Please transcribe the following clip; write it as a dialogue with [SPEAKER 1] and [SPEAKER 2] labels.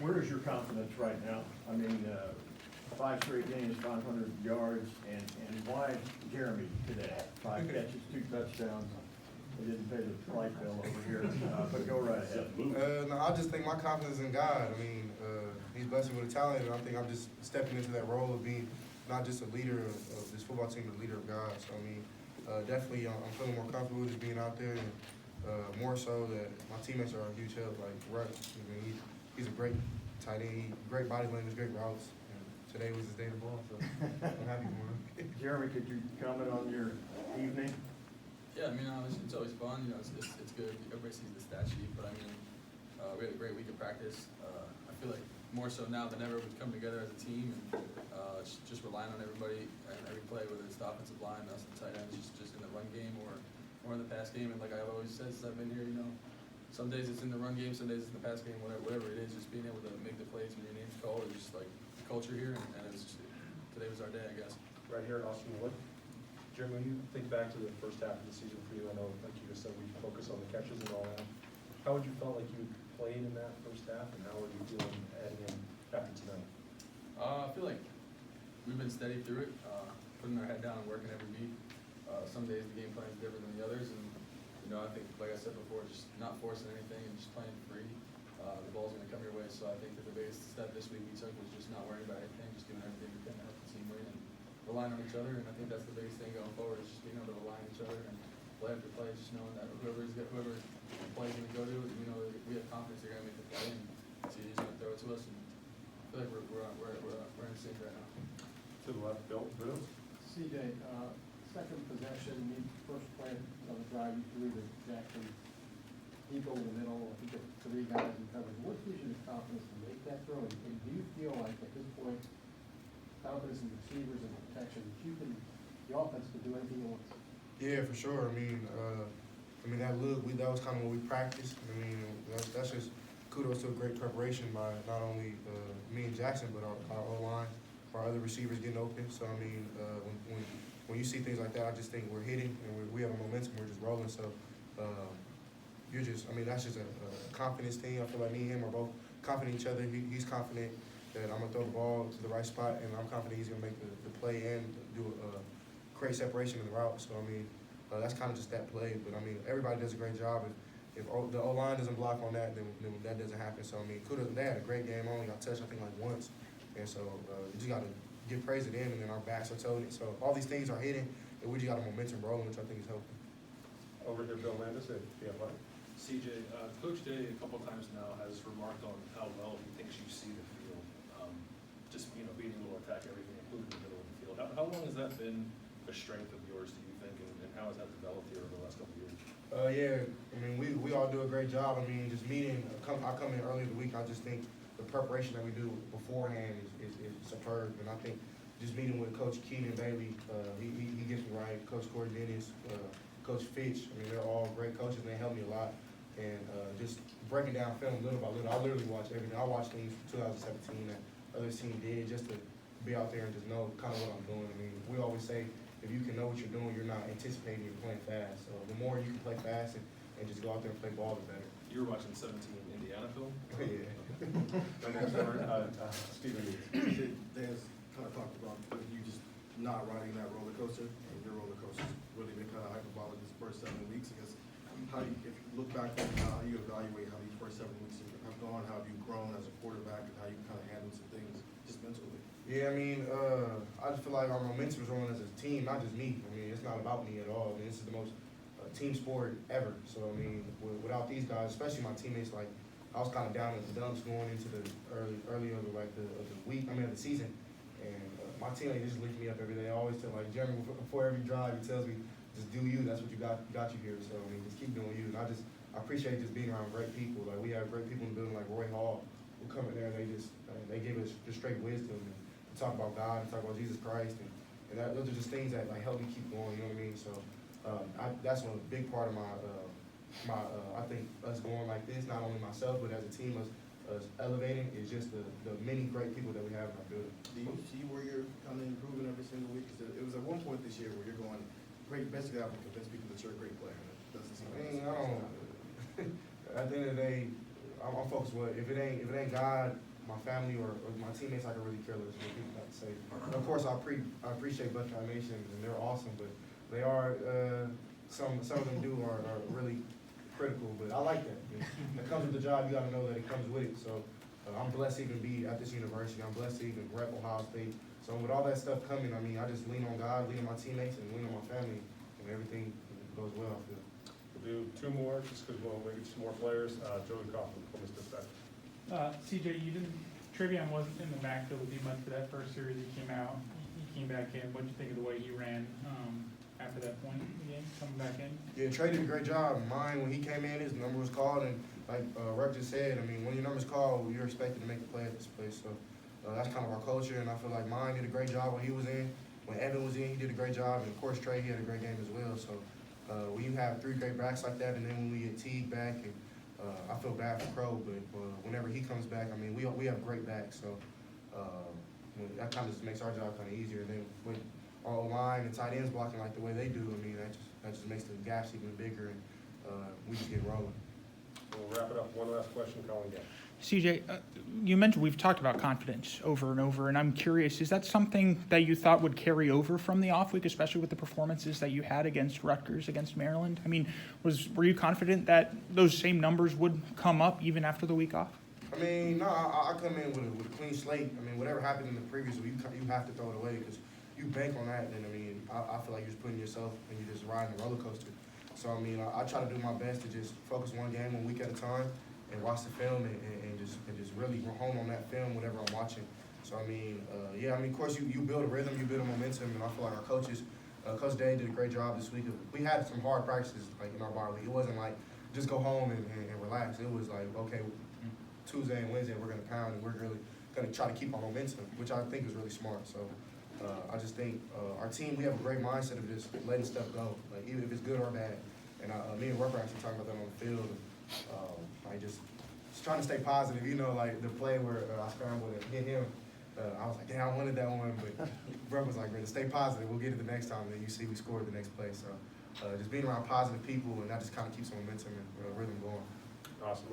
[SPEAKER 1] Where is your confidence right now? I mean, 5 straight games, 500 yards, and why Jeremy today? 5 catches, 2 touchdowns. They didn't pay the light bill over here, but go right ahead.
[SPEAKER 2] No, I just think my confidence in God. I mean, He's blessed me with a talent, and I think I'm just stepping into that role of being not just a leader of this football team, but a leader of God. So, I mean, definitely I'm feeling more comfortable just being out there, and more so that my teammates are a huge help. Like Ruckert, I mean, he's a great tight end, great body language, great routes. And today was his day to ball, so I'm happy for him.
[SPEAKER 1] Jeremy, could you comment on your evening?
[SPEAKER 3] Yeah, I mean, it's always fun. You know, it's good. Everybody sees the stat sheet, but I mean, we had a great week of practice. I feel like more so now than ever, we've come together as a team and just relying on everybody and every play, whether it's the offensive line, us, the tight ends, just in the run game or in the pass game. And like I've always said since I've been here, you know, some days it's in the run game, some days it's in the pass game, whatever it is, just being able to make the plays when your name's called is just like the culture here, and it's just, today was our day, I guess.
[SPEAKER 4] Right here at Austin Wood. Jim, when you think back to the first half of the season for you, I know, like you just said, we focus on the catches and all that. How would you felt like you played in that first half, and how are you feeling heading in after tonight?
[SPEAKER 3] I feel like we've been steady through it, putting our head down and working every week. Some days the game plan is different than the others, and you know, I think, like I said before, just not forcing anything and just playing free. The ball's going to come your way, so I think that the biggest step this week we took was just not worrying about anything, just doing everything we can to help the team win and relying on each other. And I think that's the biggest thing going forward is just being able to rely on each other and play after play, just knowing that whoever the play is going to go to, you know, we have confidence they're going to make the play, and CJ's going to throw it to us. And I feel like we're in sync right now.
[SPEAKER 4] To the left, Bill.
[SPEAKER 5] C.J., second possession, you first play on the drive, you threw to Jackson. He go in the middle, I think there were 3 guys in coverage. What gives you the confidence to make that throw? And do you feel like at this point, confidence in receivers and protection, that you can, the offense can do anything you want?
[SPEAKER 2] Yeah, for sure. I mean, that look, that was kind of what we practiced. I mean, that's just kudos to a great preparation by not only me and Jackson, but our O-line, our other receivers getting open. So, I mean, when you see things like that, I just think we're hitting and we have a momentum. We're just rolling. So, that's just a confidence thing. I feel like me and him are both confident in each other. He's confident that I'm going to throw the ball to the right spot, and I'm confident he's going to make the play and do create separation in the route. So, I mean, that's kind of just that play. But, I mean, everybody does a great job. If the O-line doesn't block on that, then that doesn't happen. So, I mean, they had a great game. I only got touched, I think, like once. And so you just got to give praise to them, and then our backs are toting it. So all these things are hitting, and we just got a momentum rolling, which I think is helping.
[SPEAKER 4] Over here, Bill Landis at BFI.
[SPEAKER 6] CJ, Coach Day a couple of times now has remarked on how well he thinks you see the field. Just, you know, being able to attack everything, including the middle of the field. How long has that been a strength of yours, do you think, and how has that developed here over the last couple of years?
[SPEAKER 2] Yeah, I mean, we all do a great job. I mean, just meeting, I come in early in the week, I just think the preparation that we do beforehand is superb. And I think just meeting with Coach Keenan Bailey, he gets me right. Coach Corey Dennis, Coach Fitch, I mean, they're all great coaches, and they help me a lot. And just breaking down film little by little, I literally watch everything. I watch things from 2017 that other team did just to be out there and just know kind of what I'm doing. I mean, we always say if you can know what you're doing, you're not anticipating you're playing fast. So the more you can play fast and just go out there and play ball, the better.
[SPEAKER 6] You were watching 17 Indiana film?
[SPEAKER 2] Yeah.
[SPEAKER 4] My next door, Stephen Needs.
[SPEAKER 7] Dan's kind of talked about you just not riding that roller coaster, and your roller coaster's really been kind of hyperbolic this first 7 weeks. I guess, if you look back on how you evaluate how these first 7 weeks have gone, how have you grown as a quarterback, and how you kind of handled some things just mentally?
[SPEAKER 2] Yeah, I mean, I just feel like our momentum is rolling as a team, not just me. I mean, it's not about me at all. I mean, this is the most team sport ever. So, I mean, without these guys, especially my teammates, like, I was kind of down in the dumps going into the early of the week, of the season. And my teammate just lifts me up every day. I always tell, like, Jeremy, before every drive, he tells me, just do you. That's what you got you here. So, I mean, just keep doing you. And I appreciate just being around great people. Like, we have great people in the building, like Roy Hall, who come in there and they give us just straight wisdom and talk about God and talk about Jesus Christ. And those are just things that, like, help me keep going, you know what I mean? So, that's a big part of I think us going like this, not only myself, but as a team, us elevating, is just the many great people that we have in our building.
[SPEAKER 7] Do you see where you're kind of improving every single week? Because it was at one point this year where you're going great, basically having to convince people that you're a great player. And it doesn't seem like
[SPEAKER 2] I mean, at the end of the day, I'm focused with, if it ain't God, my family, or my teammates, I can really care less what people have to say. And of course, I appreciate Buckeye Nation, and they're awesome, but they are, some of them are really critical, but I like that. I mean, it comes with the job, you gotta know that it comes with it, so I'm blessed to even be at this university, I'm blessed to even rep Ohio State. So with all that stuff coming, I mean, I just lean on God, lean on my teammates, and lean on my family, and everything goes well, I feel.
[SPEAKER 4] We'll do two more, just because we'll make it some more players. Joey Kaufman, Columbus Dispatch.
[SPEAKER 8] CJ, Trivion wasn't in the backfield with you much for that first series. He came out, he came back in. What did you think of the way he ran after that point in the game, coming back in?
[SPEAKER 2] Yeah, Trey did a great job. Mine, when he came in, his number was called, and like Ruckert just said, I mean, when your number's called, you're expected to make a play at this place. So that's kind of our culture, and I feel like mine did a great job when he was in. When Evan was in, he did a great job, and of course Trey, he had a great game as well. So when you have three great backs like that, and then when we get Teague back, and I feel bad for Crow, but whenever he comes back, I mean, we have great backs, so that kind of just makes our job kind of easier. And then with our line and tight ends blocking like the way they do, I mean, that just makes the gaps even bigger, and we just get rolling.
[SPEAKER 4] We'll wrap it up. One last question, Colin Gay.
[SPEAKER 9] CJ, you mentioned we've talked about confidence over and over, and I'm curious, is that something that you thought would carry over from the off week, especially with the performances that you had against Rutgers, against Maryland? I mean, were you confident that those same numbers would come up even after the week off?
[SPEAKER 2] I mean, no, I come in with a clean slate. I mean, whatever happened in the previous week, you have to throw it away, because you bank on that, and I mean, I feel like you're just putting yourself and you're just riding a roller coaster. So I mean, I try to do my best to just focus one game, 1 week at a time, and watch the film and just really hone on that film, whatever I'm watching. So I mean, yeah, I mean, of course you build a rhythm, you build a momentum, and I feel like our coaches, Coach Dane did a great job this week. We had some hard practices like in our bar league. It wasn't like just go home and relax. It was like, okay, Tuesday and Wednesday we're gonna pound, and we're really gonna try to keep our momentum, which I think is really smart. So I just think our team, we have a great mindset of just letting stuff go, like even if it's good or bad. And me and Ruckert actually talking about that on the field. Like just trying to stay positive, you know, like the play where I scrambled and hit him. I was like, damn, I wanted that one, but Ruckert was like, man, stay positive. We'll get it the next time. And then you see we scored the next play. So just being around positive people, and that just kind of keeps the momentum and rhythm going.
[SPEAKER 4] Awesome.